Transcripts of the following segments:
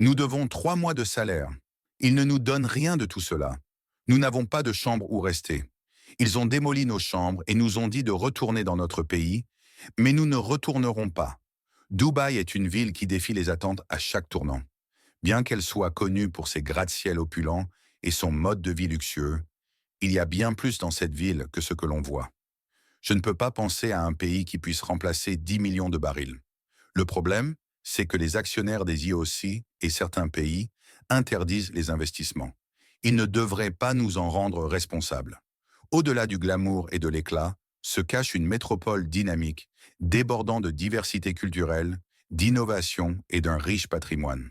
Nous devons 3 mois de salaire. Ils ne nous donnent rien de tout cela. Nous n'avons pas de chambre où rester. Ils ont démoli nos chambres et nous ont dit de retourner dans notre pays, mais nous ne retournerons pas. Dubaï est une ville qui défie les attentes à chaque tournant. Bien qu'elle soit connue pour ses gratte-ciel opulents et son mode de vie luxueux, il y a bien plus dans cette ville que ce que l'on voit. Je ne peux pas penser à un pays qui puisse remplacer 10 millions de barils. Le problème, c'est que les actionnaires des IOC et certains pays interdisent les investissements. Ils ne devraient pas nous en rendre responsables. Au-delà du glamour et de l'éclat, se cache une métropole dynamique, débordant de diversité culturelle, d'innovation et d'un riche patrimoine.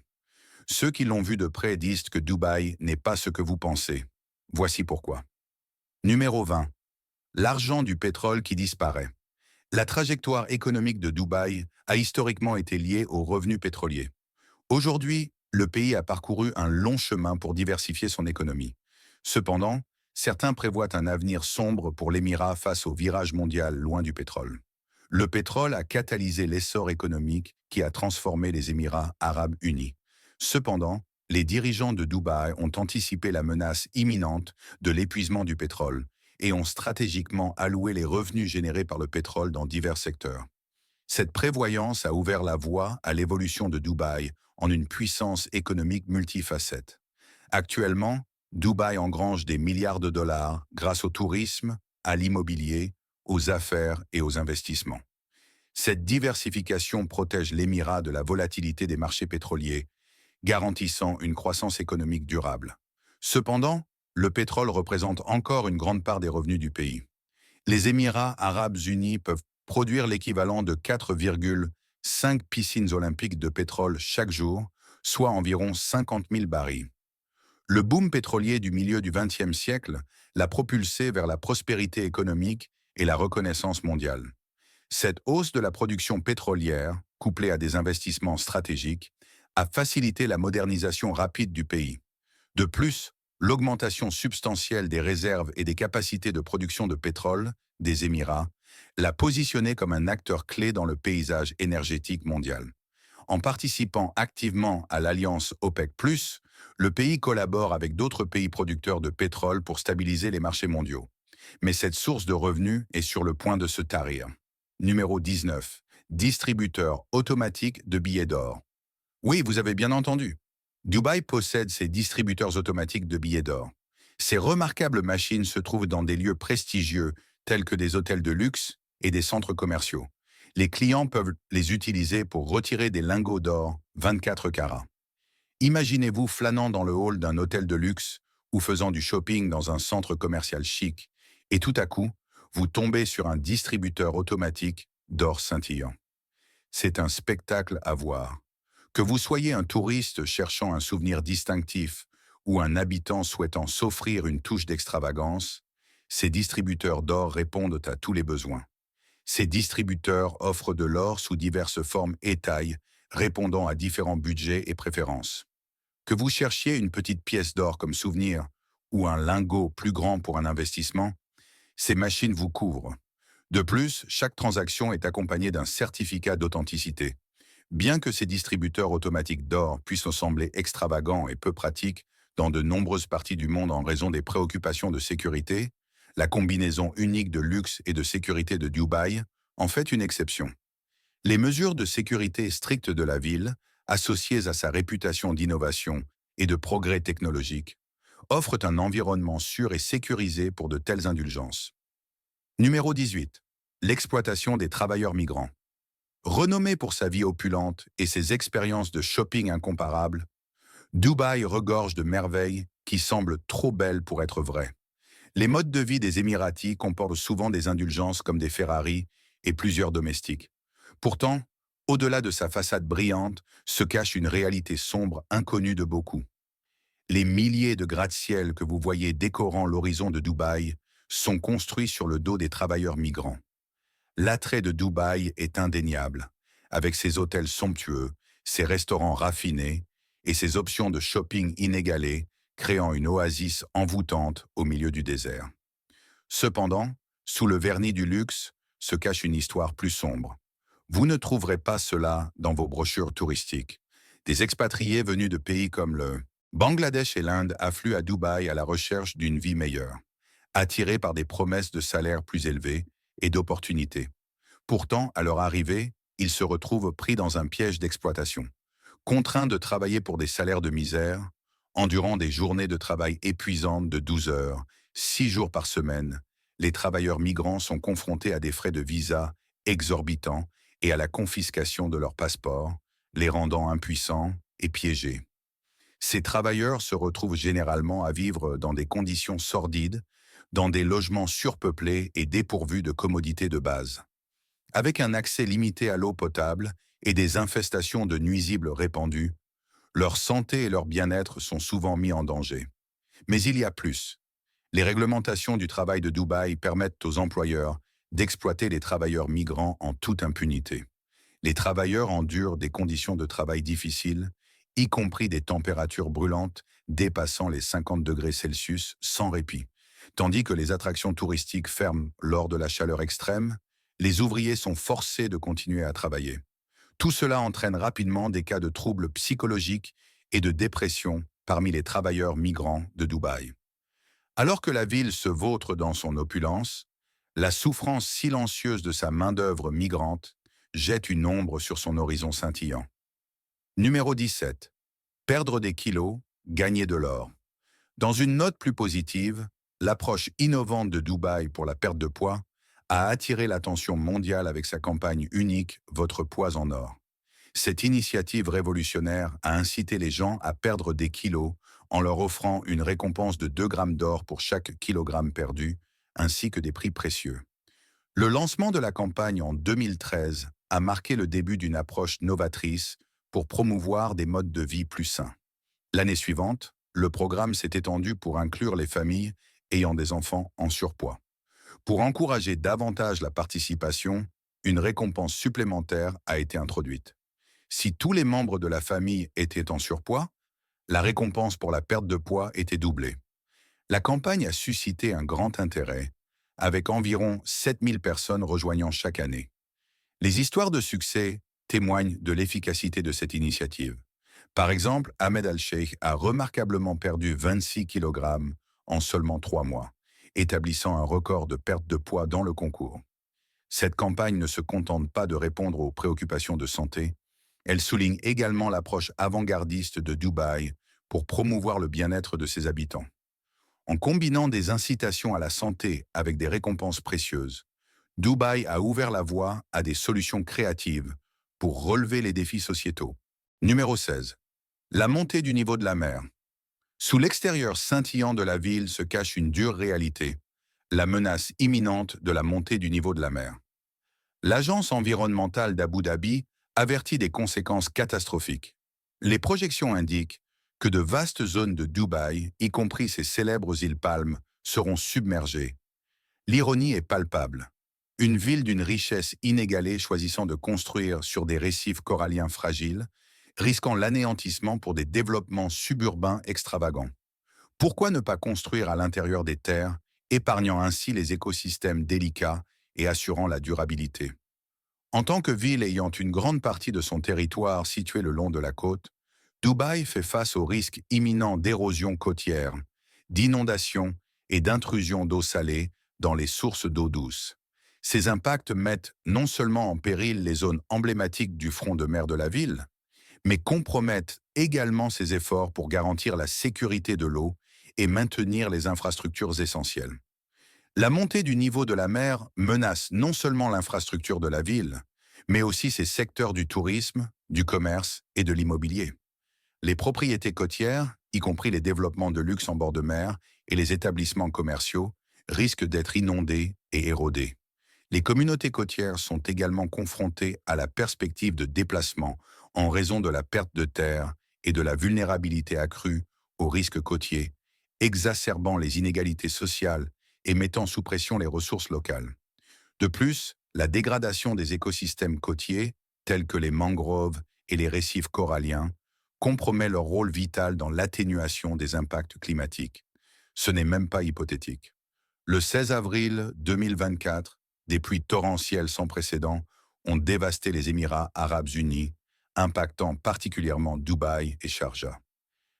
Ceux qui l'ont vu de près disent que Dubaï n'est pas ce que vous pensez. Voici pourquoi. Numéro 20. L'argent du pétrole qui disparaît. La trajectoire économique de Dubaï a historiquement été liée aux revenus pétroliers. Aujourd'hui, le pays a parcouru un long chemin pour diversifier son économie. Cependant, certains prévoient un avenir sombre pour l'Émirat face au virage mondial loin du pétrole. Le pétrole a catalysé l'essor économique qui a transformé les Émirats arabes unis. Cependant, les dirigeants de Dubaï ont anticipé la menace imminente de l'épuisement du pétrole et ont stratégiquement alloué les revenus générés par le pétrole dans divers secteurs. Cette prévoyance a ouvert la voie à l'évolution de Dubaï en une puissance économique multifacette. Actuellement, Dubaï engrange des milliards de dollars grâce au tourisme, à l'immobilier, aux affaires et aux investissements. Cette diversification protège l'Émirat de la volatilité des marchés pétroliers, garantissant une croissance économique durable. Cependant, le pétrole représente encore une grande part des revenus du pays. Les Émirats arabes unis peuvent produire l'équivalent de 4,5 piscines olympiques de pétrole chaque jour, soit environ 50 000 barils. Le boom pétrolier du milieu du XXe siècle l'a propulsé vers la prospérité économique et la reconnaissance mondiale. Cette hausse de la production pétrolière, couplée à des investissements stratégiques, a facilité la modernisation rapide du pays. De plus, l'augmentation substantielle des réserves et des capacités de production de pétrole des Émirats l'a positionné comme un acteur clé dans le paysage énergétique mondial. En participant activement à l'alliance OPEC+, le pays collabore avec d'autres pays producteurs de pétrole pour stabiliser les marchés mondiaux. Mais cette source de revenus est sur le point de se tarir. Numéro 19. Distributeur automatique de billets d'or. Oui, vous avez bien entendu. Dubaï possède ses distributeurs automatiques de billets d'or. Ces remarquables machines se trouvent dans des lieux prestigieux tels que des hôtels de luxe et des centres commerciaux. Les clients peuvent les utiliser pour retirer des lingots d'or 24 carats. Imaginez-vous flânant dans le hall d'un hôtel de luxe ou faisant du shopping dans un centre commercial chic, et tout à coup, vous tombez sur un distributeur automatique d'or scintillant. C'est un spectacle à voir. Que vous soyez un touriste cherchant un souvenir distinctif ou un habitant souhaitant s'offrir une touche d'extravagance, ces distributeurs d'or répondent à tous les besoins. Ces distributeurs offrent de l'or sous diverses formes et tailles, répondant à différents budgets et préférences. Que vous cherchiez une petite pièce d'or comme souvenir ou un lingot plus grand pour un investissement, ces machines vous couvrent. De plus, chaque transaction est accompagnée d'un certificat d'authenticité. Bien que ces distributeurs automatiques d'or puissent sembler extravagants et peu pratiques dans de nombreuses parties du monde en raison des préoccupations de sécurité, la combinaison unique de luxe et de sécurité de Dubaï en fait une exception. Les mesures de sécurité strictes de la ville, associées à sa réputation d'innovation et de progrès technologique, offrent un environnement sûr et sécurisé pour de telles indulgences. Numéro 18. L'exploitation des travailleurs migrants. Renommé pour sa vie opulente et ses expériences de shopping incomparables, Dubaï regorge de merveilles qui semblent trop belles pour être vraies. Les modes de vie des Émiratis comportent souvent des indulgences comme des Ferrari et plusieurs domestiques. Pourtant, au-delà de sa façade brillante, se cache une réalité sombre inconnue de beaucoup. Les milliers de gratte-ciel que vous voyez décorant l'horizon de Dubaï sont construits sur le dos des travailleurs migrants. L'attrait de Dubaï est indéniable, avec ses hôtels somptueux, ses restaurants raffinés et ses options de shopping inégalées, créant une oasis envoûtante au milieu du désert. Cependant, sous le vernis du luxe se cache une histoire plus sombre. Vous ne trouverez pas cela dans vos brochures touristiques. Des expatriés venus de pays comme le Bangladesh et l'Inde affluent à Dubaï à la recherche d'une vie meilleure, attirés par des promesses de salaires plus élevés et d'opportunités. Pourtant, à leur arrivée, ils se retrouvent pris dans un piège d'exploitation, contraints de travailler pour des salaires de misère, endurant des journées de travail épuisantes de 12 heures, 6 jours par semaine. Les travailleurs migrants sont confrontés à des frais de visa exorbitants et à la confiscation de leur passeport, les rendant impuissants et piégés. Ces travailleurs se retrouvent généralement à vivre dans des conditions sordides, dans des logements surpeuplés et dépourvus de commodités de base. Avec un accès limité à l'eau potable et des infestations de nuisibles répandus, leur santé et leur bien-être sont souvent mis en danger. Mais il y a plus. Les réglementations du travail de Dubaï permettent aux employeurs d'exploiter les travailleurs migrants en toute impunité. Les travailleurs endurent des conditions de travail difficiles, y compris des températures brûlantes dépassant les 50 degrés Celsius sans répit. Tandis que les attractions touristiques ferment lors de la chaleur extrême, les ouvriers sont forcés de continuer à travailler. Tout cela entraîne rapidement des cas de troubles psychologiques et de dépression parmi les travailleurs migrants de Dubaï. Alors que la ville se vautre dans son opulence, la souffrance silencieuse de sa main-d'œuvre migrante jette une ombre sur son horizon scintillant. Numéro 17. Perdre des kilos, gagner de l'or. Dans une note plus positive, l'approche innovante de Dubaï pour la perte de poids a attiré l'attention mondiale avec sa campagne unique Votre poids en or. Cette initiative révolutionnaire a incité les gens à perdre des kilos en leur offrant une récompense de 2 grammes d'or pour chaque kilogramme perdu, ainsi que des prix précieux. Le lancement de la campagne en 2013 a marqué le début d'une approche novatrice pour promouvoir des modes de vie plus sains. L'année suivante, le programme s'est étendu pour inclure les familles ayant des enfants en surpoids. Pour encourager davantage la participation, une récompense supplémentaire a été introduite. Si tous les membres de la famille étaient en surpoids, la récompense pour la perte de poids était doublée. La campagne a suscité un grand intérêt, avec environ 7000 personnes rejoignant chaque année. Les histoires de succès témoignent de l'efficacité de cette initiative. Par exemple, Ahmed Al-Sheikh a remarquablement perdu 26 kg en seulement 3 mois, établissant un record de perte de poids dans le concours. Cette campagne ne se contente pas de répondre aux préoccupations de santé, elle souligne également l'approche avant-gardiste de Dubaï pour promouvoir le bien-être de ses habitants. En combinant des incitations à la santé avec des récompenses précieuses, Dubaï a ouvert la voie à des solutions créatives pour relever les défis sociétaux. Numéro 16. La montée du niveau de la mer. Sous l'extérieur scintillant de la ville se cache une dure réalité, la menace imminente de la montée du niveau de la mer. L'agence environnementale d'Abu Dhabi avertit des conséquences catastrophiques. Les projections indiquent que de vastes zones de Dubaï, y compris ses célèbres îles Palmes, seront submergées. L'ironie est palpable. Une ville d'une richesse inégalée choisissant de construire sur des récifs coralliens fragiles, risquant l'anéantissement pour des développements suburbains extravagants. Pourquoi ne pas construire à l'intérieur des terres, épargnant ainsi les écosystèmes délicats et assurant la durabilité? En tant que ville ayant une grande partie de son territoire situé le long de la côte, Dubaï fait face au risque imminent d'érosion côtière, d'inondation et d'intrusion d'eau salée dans les sources d'eau douce. Ces impacts mettent non seulement en péril les zones emblématiques du front de mer de la ville, mais compromettent également ses efforts pour garantir la sécurité de l'eau et maintenir les infrastructures essentielles. La montée du niveau de la mer menace non seulement l'infrastructure de la ville, mais aussi ses secteurs du tourisme, du commerce et de l'immobilier. Les propriétés côtières, y compris les développements de luxe en bord de mer et les établissements commerciaux, risquent d'être inondés et érodés. Les communautés côtières sont également confrontées à la perspective de déplacement en raison de la perte de terre et de la vulnérabilité accrue aux risques côtiers, exacerbant les inégalités sociales et mettant sous pression les ressources locales. De plus, la dégradation des écosystèmes côtiers, tels que les mangroves et les récifs coralliens, compromet leur rôle vital dans l'atténuation des impacts climatiques. Ce n'est même pas hypothétique. Le 16 avril 2024, des pluies torrentielles sans précédent ont dévasté les Émirats arabes unis, impactant particulièrement Dubaï et Sharjah.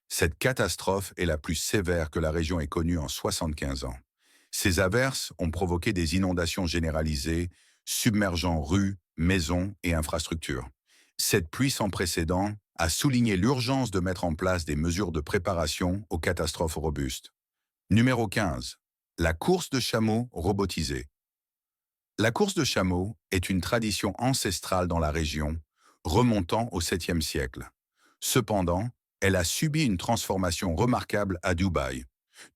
Cette catastrophe est la plus sévère que la région ait connue en 75 ans. Ces averses ont provoqué des inondations généralisées, submergeant rues, maisons et infrastructures. Cette pluie sans précédent a souligné l'urgence de mettre en place des mesures de préparation aux catastrophes robustes. Numéro 15. La course de chameaux robotisée. La course de chameaux est une tradition ancestrale dans la région, remontant au 7e siècle. Cependant, elle a subi une transformation remarquable à Dubaï.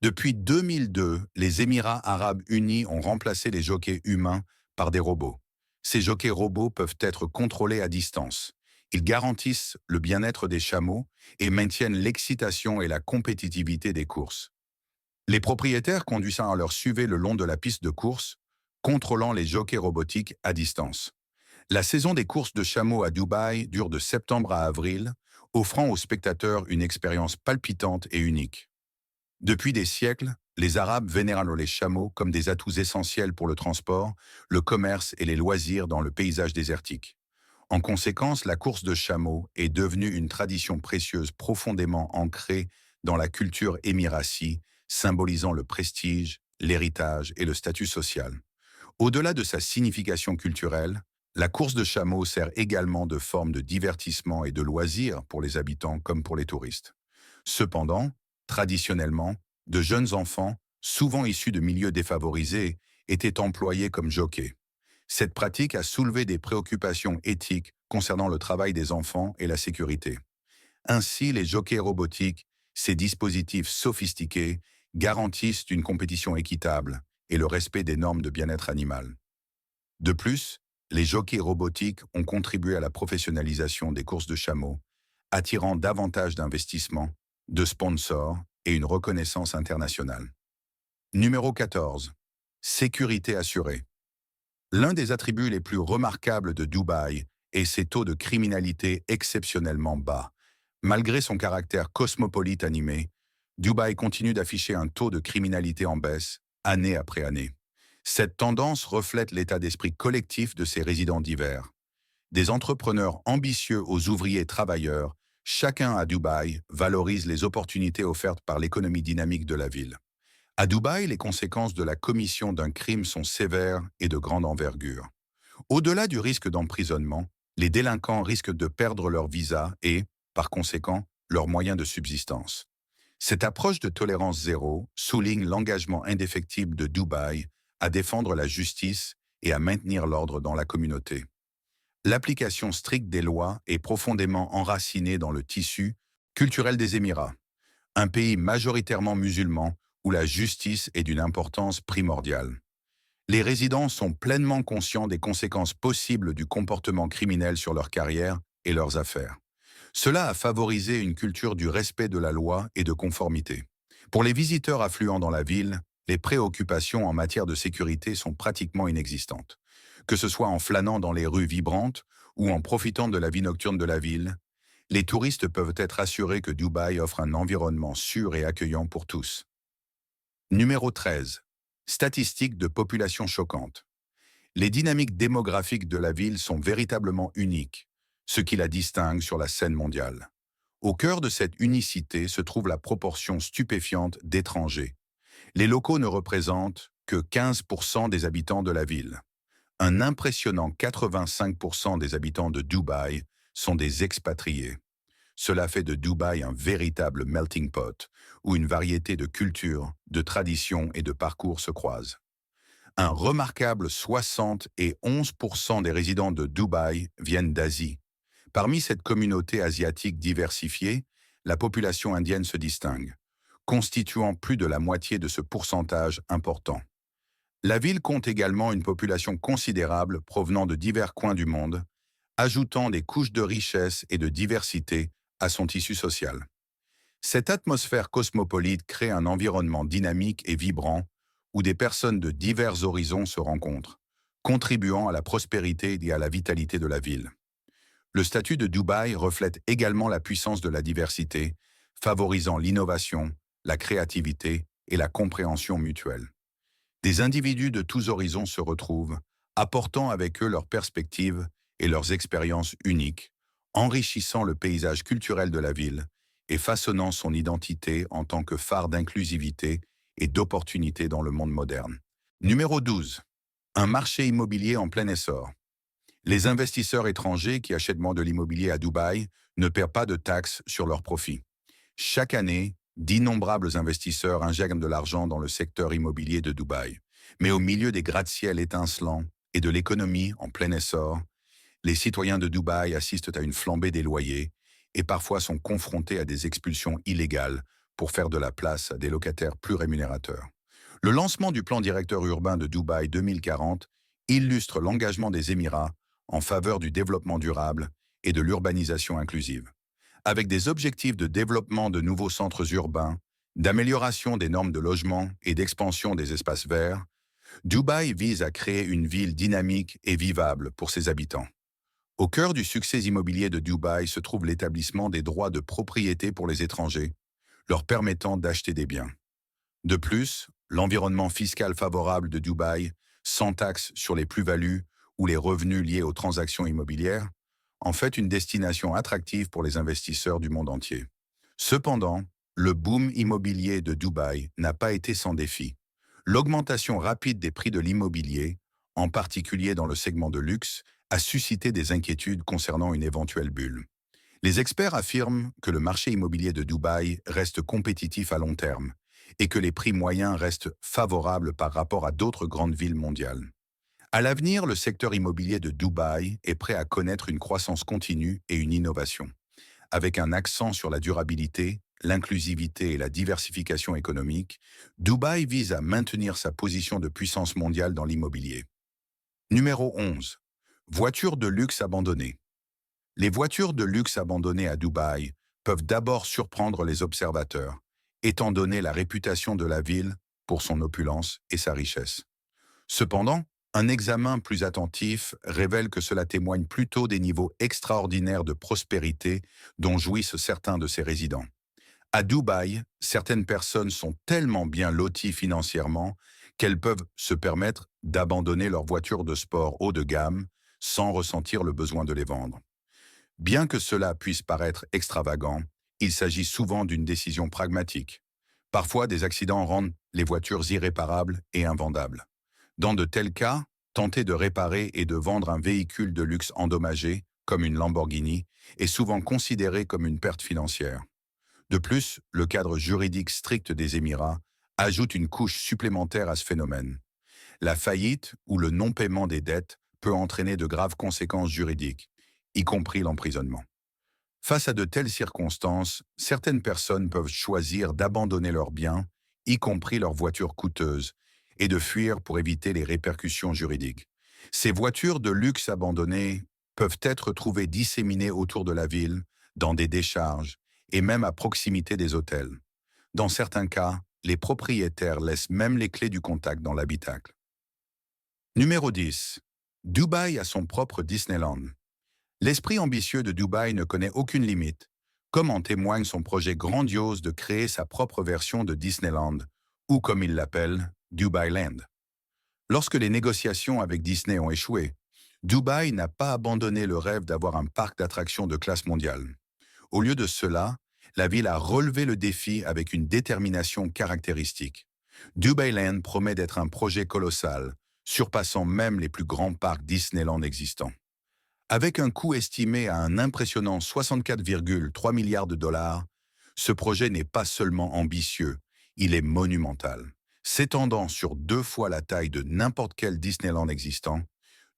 Depuis 2002, les Émirats arabes unis ont remplacé les jockeys humains par des robots. Ces jockeys robots peuvent être contrôlés à distance. Ils garantissent le bien-être des chameaux et maintiennent l'excitation et la compétitivité des courses. Les propriétaires conduisent à leur suivre le long de la piste de course, contrôlant les jockeys robotiques à distance. La saison des courses de chameaux à Dubaï dure de septembre à avril, offrant aux spectateurs une expérience palpitante et unique. Depuis des siècles, les Arabes vénèrent les chameaux comme des atouts essentiels pour le transport, le commerce et les loisirs dans le paysage désertique. En conséquence, la course de chameaux est devenue une tradition précieuse profondément ancrée dans la culture émiratie, symbolisant le prestige, l'héritage et le statut social. Au-delà de sa signification culturelle, la course de chameaux sert également de forme de divertissement et de loisir pour les habitants comme pour les touristes. Cependant, traditionnellement, de jeunes enfants, souvent issus de milieux défavorisés, étaient employés comme jockeys. Cette pratique a soulevé des préoccupations éthiques concernant le travail des enfants et la sécurité. Ainsi, les jockeys robotiques, ces dispositifs sophistiqués, garantissent une compétition équitable et le respect des normes de bien-être animal. De plus, les jockeys robotiques ont contribué à la professionnalisation des courses de chameaux, attirant davantage d'investissements, de sponsors et une reconnaissance internationale. Numéro 14. Sécurité assurée. L'un des attributs les plus remarquables de Dubaï est ses taux de criminalité exceptionnellement bas. Malgré son caractère cosmopolite animé, Dubaï continue d'afficher un taux de criminalité en baisse, année après année. Cette tendance reflète l'état d'esprit collectif de ses résidents divers. Des entrepreneurs ambitieux aux ouvriers travailleurs, chacun à Dubaï valorise les opportunités offertes par l'économie dynamique de la ville. À Dubaï, les conséquences de la commission d'un crime sont sévères et de grande envergure. Au-delà du risque d'emprisonnement, les délinquants risquent de perdre leur visa et, par conséquent, leurs moyens de subsistance. Cette approche de tolérance zéro souligne l'engagement indéfectible de Dubaï à défendre la justice et à maintenir l'ordre dans la communauté. L'application stricte des lois est profondément enracinée dans le tissu culturel des Émirats, un pays majoritairement musulman où la justice est d'une importance primordiale. Les résidents sont pleinement conscients des conséquences possibles du comportement criminel sur leur carrière et leurs affaires. Cela a favorisé une culture du respect de la loi et de conformité. Pour les visiteurs affluents dans la ville, les préoccupations en matière de sécurité sont pratiquement inexistantes. Que ce soit en flânant dans les rues vibrantes ou en profitant de la vie nocturne de la ville, les touristes peuvent être assurés que Dubaï offre un environnement sûr et accueillant pour tous. Numéro 13. Statistiques de population choquantes. Les dynamiques démographiques de la ville sont véritablement uniques, ce qui la distingue sur la scène mondiale. Au cœur de cette unicité se trouve la proportion stupéfiante d'étrangers. Les locaux ne représentent que 15% des habitants de la ville. Un impressionnant 85% des habitants de Dubaï sont des expatriés. Cela fait de Dubaï un véritable melting pot, où une variété de cultures, de traditions et de parcours se croisent. Un remarquable 71% des résidents de Dubaï viennent d'Asie. Parmi cette communauté asiatique diversifiée, la population indienne se distingue, constituant plus de la moitié de ce pourcentage important. La ville compte également une population considérable provenant de divers coins du monde, ajoutant des couches de richesse et de diversité à son tissu social. Cette atmosphère cosmopolite crée un environnement dynamique et vibrant où des personnes de divers horizons se rencontrent, contribuant à la prospérité et à la vitalité de la ville. Le statut de Dubaï reflète également la puissance de la diversité, favorisant l'innovation, la créativité et la compréhension mutuelle. Des individus de tous horizons se retrouvent, apportant avec eux leurs perspectives et leurs expériences uniques, enrichissant le paysage culturel de la ville et façonnant son identité en tant que phare d'inclusivité et d'opportunité dans le monde moderne. Numéro 12. Un marché immobilier en plein essor. Les investisseurs étrangers qui achètent de l'immobilier à Dubaï ne perdent pas de taxes sur leurs profits. Chaque année, d'innombrables investisseurs injectent de l'argent dans le secteur immobilier de Dubaï. Mais au milieu des gratte-ciels étincelants et de l'économie en plein essor, les citoyens de Dubaï assistent à une flambée des loyers et parfois sont confrontés à des expulsions illégales pour faire de la place à des locataires plus rémunérateurs. Le lancement du plan directeur urbain de Dubaï 2040 illustre l'engagement des Émirats en faveur du développement durable et de l'urbanisation inclusive. Avec des objectifs de développement de nouveaux centres urbains, d'amélioration des normes de logement et d'expansion des espaces verts, Dubaï vise à créer une ville dynamique et vivable pour ses habitants. Au cœur du succès immobilier de Dubaï se trouve l'établissement des droits de propriété pour les étrangers, leur permettant d'acheter des biens. De plus, l'environnement fiscal favorable de Dubaï, sans taxe sur les plus-values ou les revenus liés aux transactions immobilières, en fait une destination attractive pour les investisseurs du monde entier. Cependant, le boom immobilier de Dubaï n'a pas été sans défi. L'augmentation rapide des prix de l'immobilier, en particulier dans le segment de luxe, a suscité des inquiétudes concernant une éventuelle bulle. Les experts affirment que le marché immobilier de Dubaï reste compétitif à long terme et que les prix moyens restent favorables par rapport à d'autres grandes villes mondiales. À l'avenir, le secteur immobilier de Dubaï est prêt à connaître une croissance continue et une innovation. Avec un accent sur la durabilité, l'inclusivité et la diversification économique, Dubaï vise à maintenir sa position de puissance mondiale dans l'immobilier. Numéro 11. Voitures de luxe abandonnées. Les voitures de luxe abandonnées à Dubaï peuvent d'abord surprendre les observateurs, étant donné la réputation de la ville pour son opulence et sa richesse. Cependant, un examen plus attentif révèle que cela témoigne plutôt des niveaux extraordinaires de prospérité dont jouissent certains de ses résidents. À Dubaï, certaines personnes sont tellement bien loties financièrement qu'elles peuvent se permettre d'abandonner leurs voitures de sport haut de gamme sans ressentir le besoin de les vendre. Bien que cela puisse paraître extravagant, il s'agit souvent d'une décision pragmatique. Parfois, des accidents rendent les voitures irréparables et invendables. Dans de tels cas, tenter de réparer et de vendre un véhicule de luxe endommagé, comme une Lamborghini, est souvent considéré comme une perte financière. De plus, le cadre juridique strict des Émirats ajoute une couche supplémentaire à ce phénomène. La faillite ou le non-paiement des dettes peut entraîner de graves conséquences juridiques, y compris l'emprisonnement. Face à de telles circonstances, certaines personnes peuvent choisir d'abandonner leurs biens, y compris leurs voitures coûteuses, et de fuir pour éviter les répercussions juridiques. Ces voitures de luxe abandonnées peuvent être trouvées disséminées autour de la ville, dans des décharges, et même à proximité des hôtels. Dans certains cas, les propriétaires laissent même les clés du contact dans l'habitacle. Numéro 10. Dubaï a son propre Disneyland. L'esprit ambitieux de Dubaï ne connaît aucune limite, comme en témoigne son projet grandiose de créer sa propre version de Disneyland, ou comme il l'appelle, Dubailand. Lorsque les négociations avec Disney ont échoué, Dubaï n'a pas abandonné le rêve d'avoir un parc d'attractions de classe mondiale. Au lieu de cela, la ville a relevé le défi avec une détermination caractéristique. Dubailand promet d'être un projet colossal, surpassant même les plus grands parcs Disneyland existants. Avec un coût estimé à un impressionnant 64,3 milliards de dollars, ce projet n'est pas seulement ambitieux, il est monumental. S'étendant sur 2 fois la taille de n'importe quel Disneyland existant,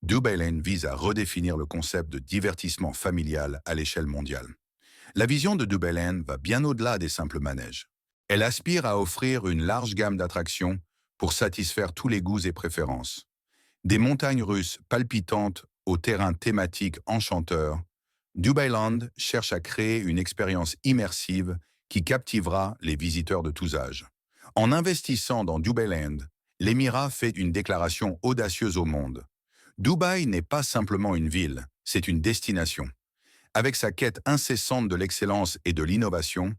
Dubailand vise à redéfinir le concept de divertissement familial à l'échelle mondiale. La vision de Dubailand va bien au-delà des simples manèges. Elle aspire à offrir une large gamme d'attractions pour satisfaire tous les goûts et préférences. Des montagnes russes palpitantes aux terrains thématiques enchanteurs, Dubailand cherche à créer une expérience immersive qui captivera les visiteurs de tous âges. En investissant dans Dubailand, l'Émirat fait une déclaration audacieuse au monde. Dubaï n'est pas simplement une ville, c'est une destination. Avec sa quête incessante de l'excellence et de l'innovation,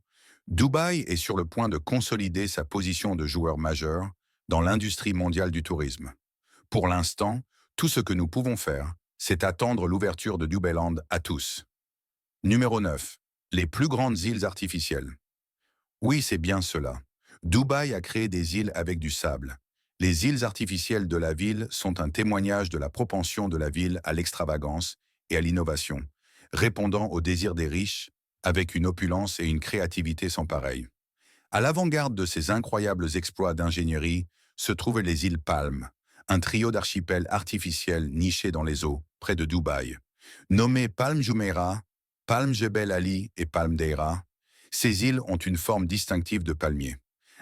Dubaï est sur le point de consolider sa position de joueur majeur dans l'industrie mondiale du tourisme. Pour l'instant, tout ce que nous pouvons faire, c'est attendre l'ouverture de Dubailand à tous. Numéro 9. Les plus grandes îles artificielles. Oui, c'est bien cela. Dubaï a créé des îles avec du sable. Les îles artificielles de la ville sont un témoignage de la propension de la ville à l'extravagance et à l'innovation, répondant aux désirs des riches avec une opulence et une créativité sans pareil. À l'avant-garde de ces incroyables exploits d'ingénierie se trouvent les îles Palm, un trio d'archipels artificiels nichés dans les eaux, près de Dubaï. Nommées Palm Jumeirah, Palm Jebel Ali et Palm Deira, ces îles ont une forme distinctive de palmier.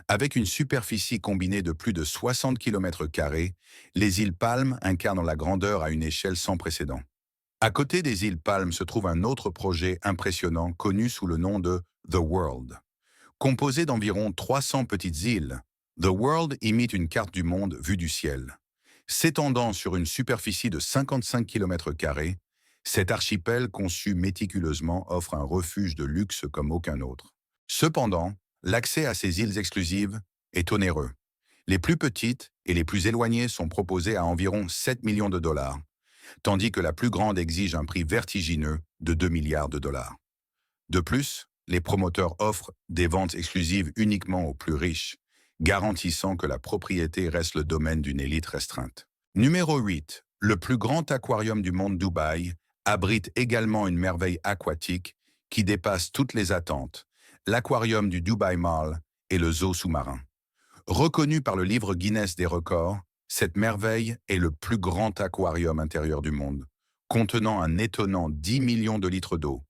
Avec une superficie combinée de plus de 60 km², les îles Palm incarnent la grandeur à une échelle sans précédent. À côté des îles Palm se trouve un autre projet impressionnant connu sous le nom de The World. Composé d'environ 300 petites îles, The World imite une carte du monde vue du ciel. S'étendant sur une superficie de 55 km², cet archipel conçu méticuleusement offre un refuge de luxe comme aucun autre. Cependant, l'accès à ces îles exclusives est onéreux. Les plus petites et les plus éloignées sont proposées à environ 7 millions de dollars, tandis que la plus grande exige un prix vertigineux de 2 milliards de dollars. De plus, les promoteurs offrent des ventes exclusives uniquement aux plus riches, garantissant que la propriété reste le domaine d'une élite restreinte. Numéro 8. Le plus grand aquarium du monde, Dubaï, abrite également une merveille aquatique qui dépasse toutes les attentes, l'aquarium du Dubai Mall et le zoo sous-marin. Reconnu par le livre Guinness des records, cette merveille est le plus grand aquarium intérieur du monde, contenant un étonnant 10 millions de litres d'eau.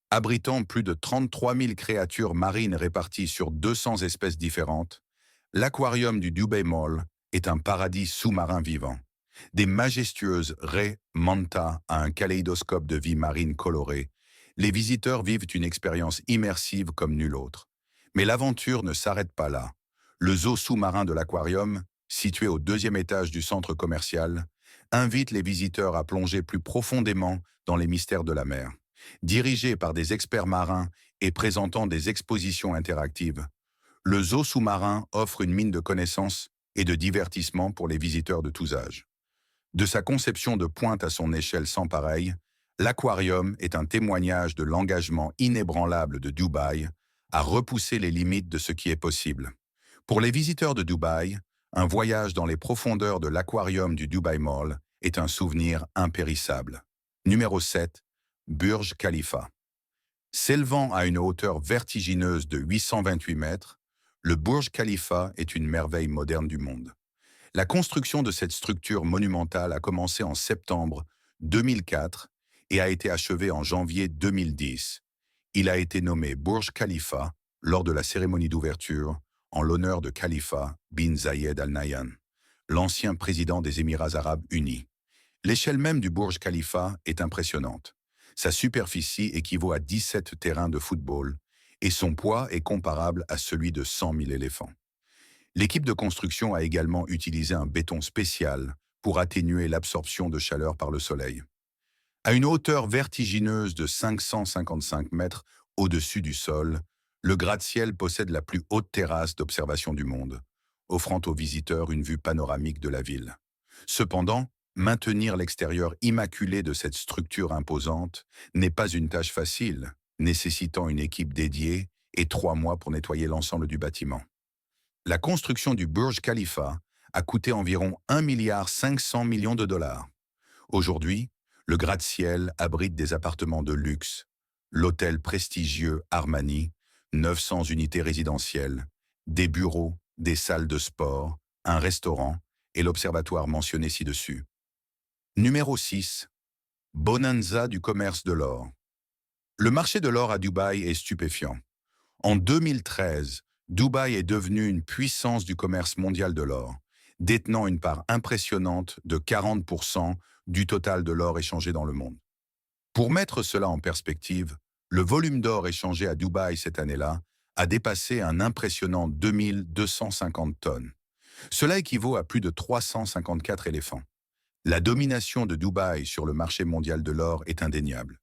Abritant plus de 33 000 créatures marines réparties sur 200 espèces différentes, l'aquarium du Dubai Mall est un paradis sous-marin vivant. Des majestueuses raies manta à un kaléidoscope de vie marine colorée, les visiteurs vivent une expérience immersive comme nulle autre. Mais l'aventure ne s'arrête pas là. Le zoo sous-marin de l'aquarium, situé au deuxième étage du centre commercial, invite les visiteurs à plonger plus profondément dans les mystères de la mer. Dirigé par des experts marins et présentant des expositions interactives, le zoo sous-marin offre une mine de connaissances et de divertissement pour les visiteurs de tous âges. De sa conception de pointe à son échelle sans pareille, l'aquarium est un témoignage de l'engagement inébranlable de Dubaï à repousser les limites de ce qui est possible. Pour les visiteurs de Dubaï, un voyage dans les profondeurs de l'aquarium du Dubai Mall est un souvenir impérissable. Numéro 7. Burj Khalifa. S'élevant à une hauteur vertigineuse de 828 mètres, le Burj Khalifa est une merveille moderne du monde. La construction de cette structure monumentale a commencé en septembre 2004 et a été achevée en janvier 2010. Il a été nommé Burj Khalifa lors de la cérémonie d'ouverture en l'honneur de Khalifa bin Zayed Al Nahyan, l'ancien président des Émirats arabes unis. L'échelle même du Burj Khalifa est impressionnante. Sa superficie équivaut à 17 terrains de football et son poids est comparable à celui de 100 000 éléphants. L'équipe de construction a également utilisé un béton spécial pour atténuer l'absorption de chaleur par le soleil. À une hauteur vertigineuse de 555 mètres au-dessus du sol, le gratte-ciel possède la plus haute terrasse d'observation du monde, offrant aux visiteurs une vue panoramique de la ville. Cependant, maintenir l'extérieur immaculé de cette structure imposante n'est pas une tâche facile, nécessitant une équipe dédiée et 3 mois pour nettoyer l'ensemble du bâtiment. La construction du Burj Khalifa a coûté environ 1,5 milliard de dollars. Aujourd'hui, le gratte-ciel abrite des appartements de luxe, l'hôtel prestigieux Armani, 900 unités résidentielles, des bureaux, des salles de sport, un restaurant et l'observatoire mentionné ci-dessus. Numéro 6. Bonanza du commerce de l'or. Le marché de l'or à Dubaï est stupéfiant. En 2013, Dubaï est devenu une puissance du commerce mondial de l'or, détenant une part impressionnante de 40% du total de l'or échangé dans le monde. Pour mettre cela en perspective, le volume d'or échangé à Dubaï cette année-là a dépassé un impressionnant 2250 tonnes. Cela équivaut à plus de 354 éléphants. La domination de Dubaï sur le marché mondial de l'or est indéniable.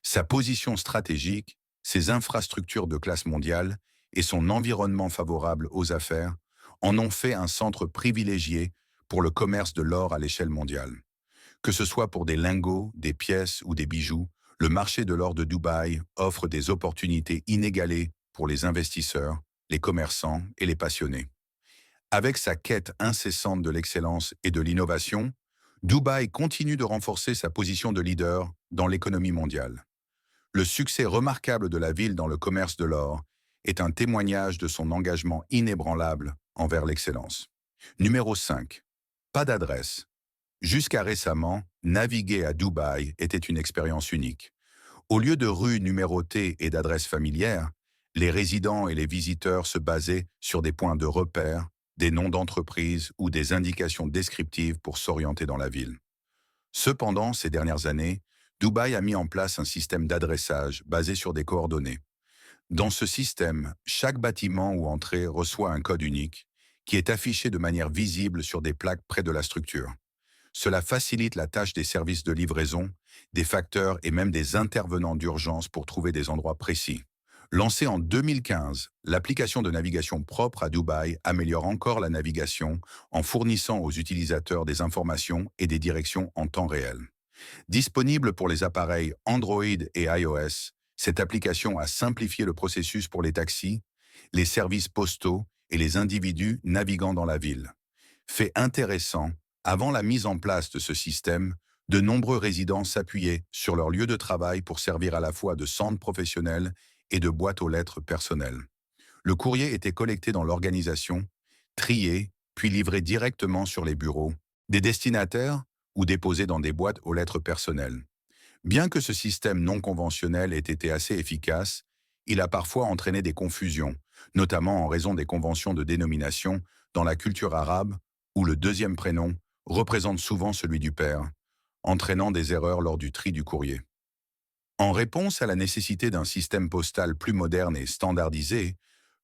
Sa position stratégique, ses infrastructures de classe mondiale et son environnement favorable aux affaires en ont fait un centre privilégié pour le commerce de l'or à l'échelle mondiale. Que ce soit pour des lingots, des pièces ou des bijoux, Le marché de l'or de Dubaï offre des opportunités inégalées pour les investisseurs, les commerçants et les passionnés. Avec sa quête incessante de l'excellence et de l'innovation, Dubaï continue de renforcer sa position de leader dans l'économie mondiale. Le succès remarquable de la ville dans le commerce de l'or est un témoignage de son engagement inébranlable envers l'excellence. Numéro 5. Pas d'adresse. Jusqu'à récemment, naviguer à Dubaï était une expérience unique. Au lieu de rues numérotées et d'adresses familières, les résidents et les visiteurs se basaient sur des points de repère, des noms d'entreprises ou des indications descriptives pour s'orienter dans la ville. Cependant, ces dernières années, Dubaï a mis en place un système d'adressage basé sur des coordonnées. Dans ce système, chaque bâtiment ou entrée reçoit un code unique qui est affiché de manière visible sur des plaques près de la structure. Cela facilite la tâche des services de livraison, des facteurs et même des intervenants d'urgence pour trouver des endroits précis. Lancée en 2015, l'application de navigation propre à Dubaï améliore encore la navigation en fournissant aux utilisateurs des informations et des directions en temps réel. Disponible pour les appareils Android et iOS, cette application a simplifié le processus pour les taxis, les services postaux et les individus naviguant dans la ville. Fait intéressant, avant la mise en place de ce système, de nombreux résidents s'appuyaient sur leur lieu de travail pour servir à la fois de centre professionnel et de boîte aux lettres personnelle. Le courrier était collecté dans l'organisation, trié, puis livré directement sur les bureaux, des destinataires ou déposé dans des boîtes aux lettres personnelles. Bien que ce système non conventionnel ait été assez efficace, il a parfois entraîné des confusions, notamment en raison des conventions de dénomination dans la culture arabe, où le deuxième prénom représente souvent celui du père, entraînant des erreurs lors du tri du courrier. En réponse à la nécessité d'un système postal plus moderne et standardisé,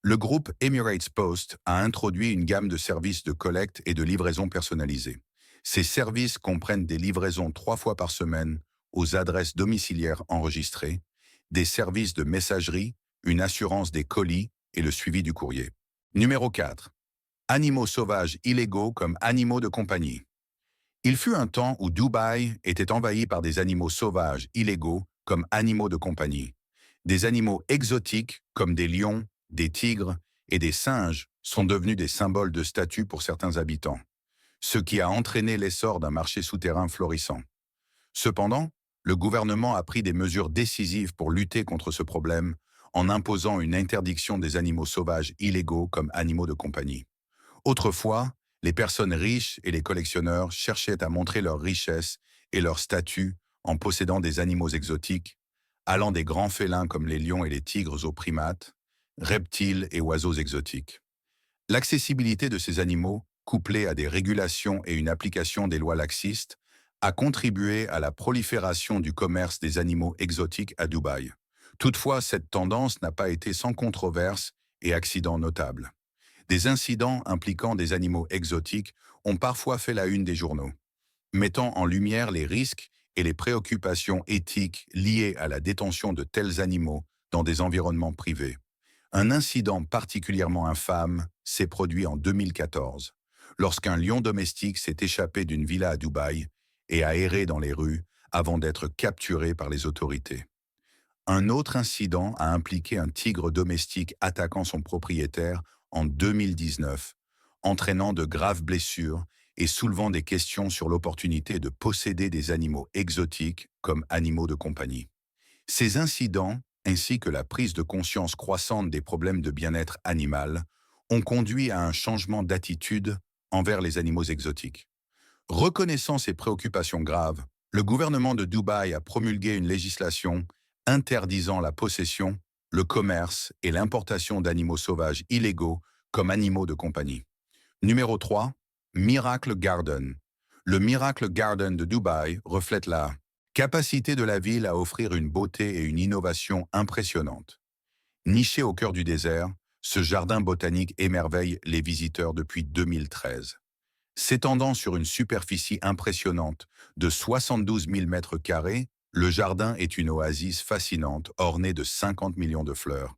le groupe Emirates Post a introduit une gamme de services de collecte et de livraison personnalisés. Ces services comprennent des livraisons 3 fois par semaine aux adresses domiciliaires enregistrées, des services de messagerie, une assurance des colis et le suivi du courrier. Numéro 4. Animaux sauvages illégaux comme animaux de compagnie. Il fut un temps où Dubaï était envahi par des animaux sauvages illégaux comme animaux de compagnie. Des animaux exotiques comme des lions, des tigres et des singes sont devenus des symboles de statut pour certains habitants, ce qui a entraîné l'essor d'un marché souterrain florissant. Cependant, le gouvernement a pris des mesures décisives pour lutter contre ce problème en imposant une interdiction des animaux sauvages illégaux comme animaux de compagnie. Autrefois, les personnes riches et les collectionneurs cherchaient à montrer leur richesse et leur statut en possédant des animaux exotiques, allant des grands félins comme les lions et les tigres aux primates, reptiles et oiseaux exotiques. L'accessibilité de ces animaux, couplée à des régulations et une application des lois laxistes, a contribué à la prolifération du commerce des animaux exotiques à Dubaï. Toutefois, cette tendance n'a pas été sans controverses et accidents notables. Des incidents impliquant des animaux exotiques ont parfois fait la une des journaux, mettant en lumière les risques et les préoccupations éthiques liées à la détention de tels animaux dans des environnements privés. Un incident particulièrement infâme s'est produit en 2014, lorsqu'un lion domestique s'est échappé d'une villa à Dubaï et a erré dans les rues avant d'être capturé par les autorités. Un autre incident a impliqué un tigre domestique attaquant son propriétaire en 2019, entraînant de graves blessures et soulevant des questions sur l'opportunité de posséder des animaux exotiques comme animaux de compagnie. Ces incidents, ainsi que la prise de conscience croissante des problèmes de bien-être animal, ont conduit à un changement d'attitude envers les animaux exotiques. Reconnaissant ces préoccupations graves, le gouvernement de Dubaï a promulgué une législation interdisant la possession, le commerce et l'importation d'animaux sauvages illégaux comme animaux de compagnie. Numéro 3. Miracle Garden. Le Miracle Garden de Dubaï reflète la capacité de la ville à offrir une beauté et une innovation impressionnantes. Niché au cœur du désert, ce jardin botanique émerveille les visiteurs depuis 2013. S'étendant sur une superficie impressionnante de 72 000 mètres carrés, le jardin est une oasis fascinante ornée de 50 millions de fleurs.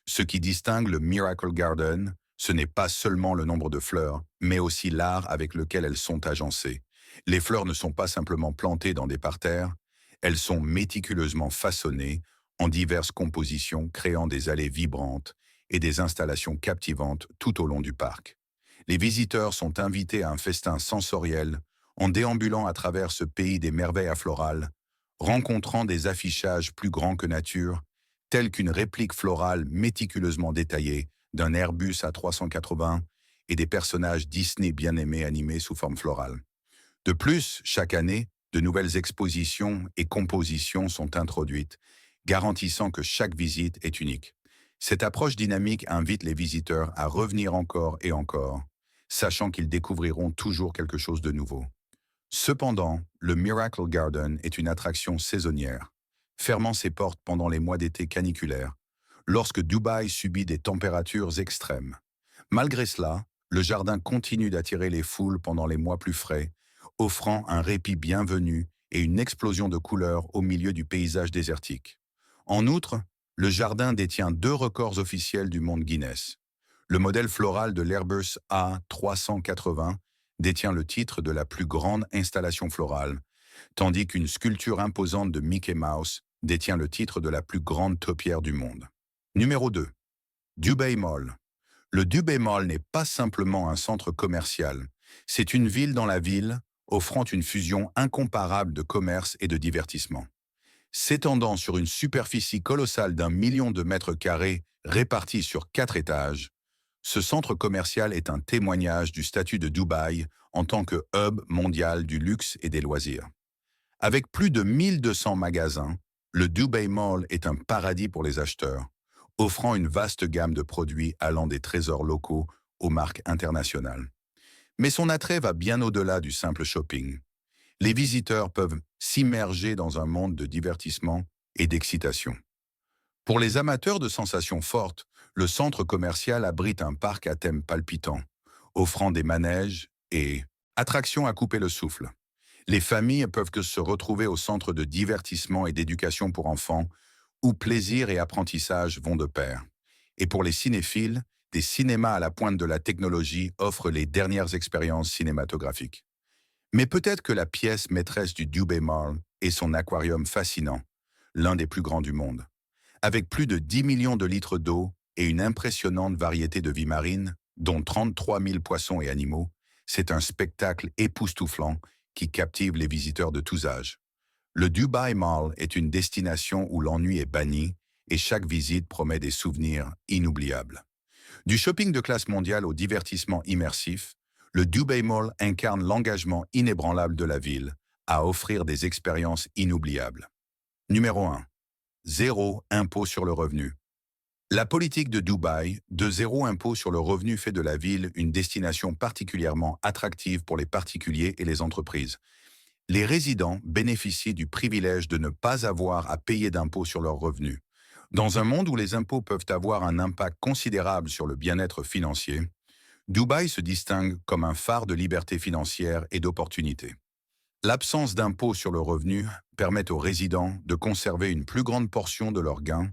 Ce qui distingue le Miracle Garden, ce n'est pas seulement le nombre de fleurs, mais aussi l'art avec lequel elles sont agencées. Les fleurs ne sont pas simplement plantées dans des parterres, Elles sont méticuleusement façonnées en diverses compositions, créant des allées vibrantes et des installations captivantes tout au long du parc. Les visiteurs sont invités à un festin sensoriel en déambulant à travers ce pays des merveilles aflorales, rencontrant des affichages plus grands que nature, tels qu'une réplique florale méticuleusement détaillée d'un Airbus A380 et des personnages Disney bien-aimés animés sous forme florale. De plus, chaque année, de nouvelles expositions et compositions sont introduites, garantissant que chaque visite est unique. Cette approche dynamique invite les visiteurs à revenir encore et encore, sachant qu'ils découvriront toujours quelque chose de nouveau. Cependant, le Miracle Garden est une attraction saisonnière, fermant ses portes pendant les mois d'été caniculaires, lorsque Dubaï subit des températures extrêmes. Malgré cela, le jardin continue d'attirer les foules pendant les mois plus frais, offrant un répit bienvenu et une explosion de couleurs au milieu du paysage désertique. En outre, le jardin détient 2 records officiels du monde Guinness. Le modèle floral de l'Airbus A380 détient le titre de la plus grande installation florale, tandis qu'une sculpture imposante de Mickey Mouse détient le titre de la plus grande taupière du monde. Numéro 2. Dubai Mall. Le Dubai Mall n'est pas simplement un centre commercial, c'est une ville dans la ville, offrant une fusion incomparable de commerce et de divertissement. S'étendant sur une superficie colossale d'1 million de mètres carrés répartis sur 4 étages, ce centre commercial est un témoignage du statut de Dubaï en tant que hub mondial du luxe et des loisirs. Avec plus de 1200 magasins, le Dubai Mall est un paradis pour les acheteurs, offrant une vaste gamme de produits allant des trésors locaux aux marques internationales. Mais son attrait va bien au-delà du simple shopping. Les visiteurs peuvent s'immerger dans un monde de divertissement et d'excitation. Pour les amateurs de sensations fortes, le centre commercial abrite un parc à thème palpitant, offrant des manèges et attractions à couper le souffle. Les familles peuvent que se retrouver au centre de divertissement et d'éducation pour enfants, où plaisir et apprentissage vont de pair. Et pour les cinéphiles, des cinémas à la pointe de la technologie offrent les dernières expériences cinématographiques. Mais peut-être que la pièce maîtresse du Dubai Mall est son aquarium fascinant, l'un des plus grands du monde. Avec plus de 10 millions de litres d'eau et une impressionnante variété de vies marines, dont 33 000 poissons et animaux, c'est un spectacle époustouflant qui captive les visiteurs de tous âges. Le Dubai Mall est une destination où l'ennui est banni et chaque visite promet des souvenirs inoubliables. Du shopping de classe mondiale au divertissement immersif, le Dubai Mall incarne l'engagement inébranlable de la ville à offrir des expériences inoubliables. Numéro 1. Zéro impôt sur le revenu. La politique de Dubaï, de zéro impôt sur le revenu, fait de la ville une destination particulièrement attractive pour les particuliers et les entreprises. Les résidents bénéficient du privilège de ne pas avoir à payer d'impôts sur leurs revenus. Dans un monde où les impôts peuvent avoir un impact considérable sur le bien-être financier, Dubaï se distingue comme un phare de liberté financière et d'opportunité. L'absence d'impôt sur le revenu permet aux résidents de conserver une plus grande portion de leurs gains,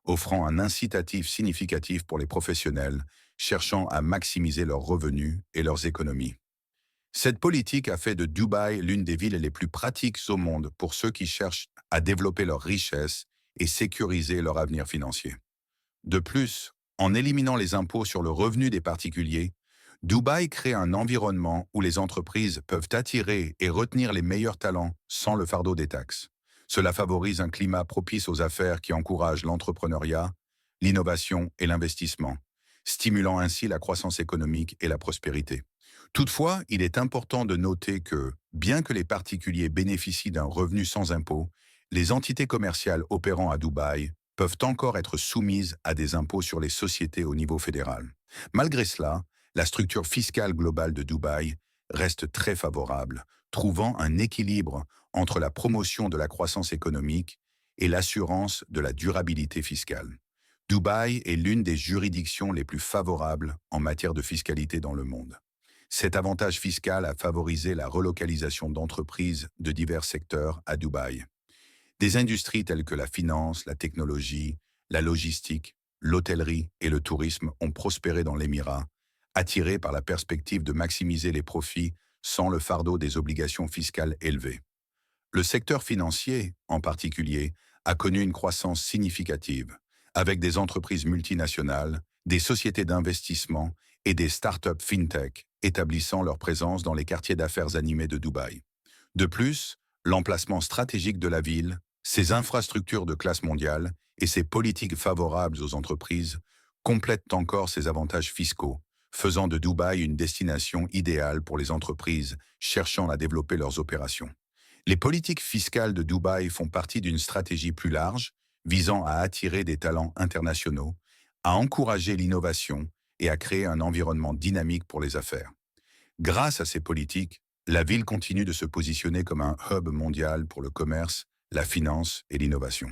offrant un incitatif significatif pour les professionnels cherchant à maximiser leurs revenus et leurs économies. Cette politique a fait de Dubaï l'une des villes les plus pratiques au monde pour ceux qui cherchent à développer leur richesse et sécuriser leur avenir financier. De plus, en éliminant les impôts sur le revenu des particuliers, Dubaï crée un environnement où les entreprises peuvent attirer et retenir les meilleurs talents sans le fardeau des taxes. Cela favorise un climat propice aux affaires qui encourage l'entrepreneuriat, l'innovation et l'investissement, stimulant ainsi la croissance économique et la prospérité. Toutefois, il est important de noter que, bien que les particuliers bénéficient d'un revenu sans impôt, les entités commerciales opérant à Dubaï peuvent encore être soumises à des impôts sur les sociétés au niveau fédéral. Malgré cela, la structure fiscale globale de Dubaï reste très favorable, trouvant un équilibre entre la promotion de la croissance économique et l'assurance de la durabilité fiscale. Dubaï est l'une des juridictions les plus favorables en matière de fiscalité dans le monde. Cet avantage fiscal a favorisé la relocalisation d'entreprises de divers secteurs à Dubaï. Des industries telles que la finance, la technologie, la logistique, l'hôtellerie et le tourisme ont prospéré dans l'Émirat, attirés par la perspective de maximiser les profits sans le fardeau des obligations fiscales élevées. Le secteur financier, en particulier, a connu une croissance significative, avec des entreprises multinationales, des sociétés d'investissement et des startups fintech établissant leur présence dans les quartiers d'affaires animés de Dubaï. De plus, l'emplacement stratégique de la ville, ses infrastructures de classe mondiale et ses politiques favorables aux entreprises complètent encore ses avantages fiscaux, faisant de Dubaï une destination idéale pour les entreprises cherchant à développer leurs opérations. Les politiques fiscales de Dubaï font partie d'une stratégie plus large visant à attirer des talents internationaux, à encourager l'innovation et à créer un environnement dynamique pour les affaires. Grâce à ces politiques, la ville continue de se positionner comme un hub mondial pour le commerce, la finance et l'innovation.